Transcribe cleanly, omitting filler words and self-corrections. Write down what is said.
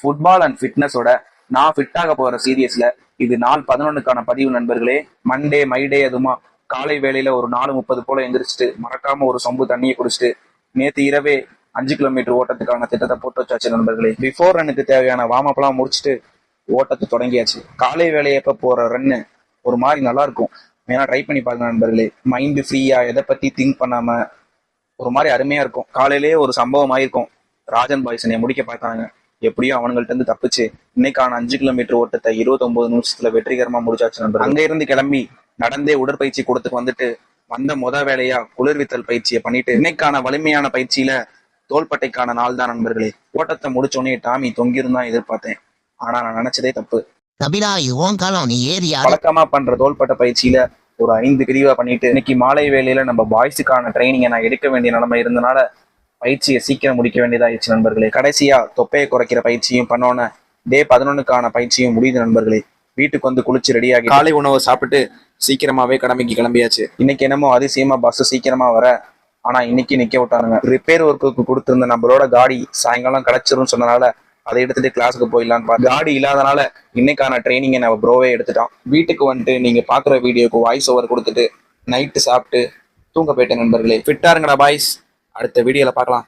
Football and ஃபிட்னஸோட நான் fit ஆக போற சீரியஸ்ல இது நாள் 11க்கான பதிவு நண்பர்களே. மண்டே மைடே அதுமா காலை வேளையில ஒரு 4:30 போல எந்திரிச்சிட்டு மறக்காம ஒரு சொம்பு தண்ணியை குடிச்சிட்டு நேத்து இரவே 5 கிலோமீட்டர் ஓட்டத்துக்கான திட்டத்தை போட்டு வச்சாச்சு நண்பர்களே. பிஃபோர் ரன்னுக்கு தேவையான வார்ம் அப்லாம் முடிச்சுட்டு ஓட்டத்தை தொடங்கியாச்சு. காலை வேலையப்ப போற ரன்னு ஒரு மாதிரி நல்லா இருக்கும். வேணா ட்ரை பண்ணி பாருங்க நண்பர்களே. மைண்ட் ஃப்ரீயா எதை பத்தி திங்க் பண்ணாம ஒரு மாதிரி அருமையா இருக்கும். காலையிலேயே ஒரு சம்பவம் ஆயிருக்கும். ராஜன் பாய்ஸ் என்னை முடிக்க பார்த்தாங்க. எப்படியும் அவங்கள்ட்ட இருந்து தப்பிச்சு இன்னைக்கான 5 கிலோமீட்டர் ஓட்டத்தை 29 நிமிஷத்துல வெற்றிகரமா முடிச்சாச்சு நண்பர். அங்க இருந்து கிளம்பி நடந்தே உடற்பயிற்சி கூடத்துக்கு வந்துட்டு வந்த வேலையா குளிர்வித்தல் பயிற்சியை பண்ணிட்டு இன்னைக்கான வலிமையான பயிற்சியில தோள்பட்டைக்கான நாள் தான் நண்பர்களே. ஓட்டத்தை முடிச்சோடனே டாமி தொங்கிருந்தான் எதிர்பார்த்தேன். ஆனா நான் நினைச்சதே தப்பு. வழக்கமா பண்ற தோள்பட்டை பயிற்சியில ஒரு 5 பிரிவா பண்ணிட்டு இன்னைக்கு மாலை வேலையில நம்ம பாய்ஸுக்கான ட்ரைனிங்கை நான் எடுக்க வேண்டிய நிலைமை இருந்தனால பயிற்சியை சீக்கிரம் முடிக்க வேண்டியதாயிடுச்சு நண்பர்களே. கடைசியா தொப்பையை குறைக்கிற பயிற்சியும் பண்ணோன்னு டே 11க்கான பயிற்சியும் முடியுது நண்பர்களே. வீட்டுக்கு வந்து குளிச்சு ரெடியாகி காலை உணவை சாப்பிட்டு சீக்கிரமாவே கடமைக்கு கிளம்பியாச்சு. இன்னைக்கு என்னமோ அதிசயமா பஸ் சீக்கிரமா வர, ஆனா இன்னைக்கு நிக்க விட்டானுங்க. ரிப்பேர் ஒர்க்குக்கு கொடுத்திருந்த நம்மளோட காடி சாயங்காலம் கிடைச்சிரும் சொன்னனால அதை எடுத்துட்டு கிளாஸுக்கு போயிடலான்னு காடி இல்லாதனால இன்னைக்கான ட்ரைனிங்கை நம்ம ப்ரோவே எடுத்துட்டோம். வீட்டுக்கு வந்துட்டு நீங்க பாக்குற வீடியோக்கு வாய்ஸ் ஓவர் கொடுத்துட்டு நைட்டு சாப்பிட்டு தூங்க போயிட்டேன் நண்பர்களே. ஃபிட்டா இருங்கடா பாய்ஸ். அடுத்த வீடியோல பார்க்கலாம்.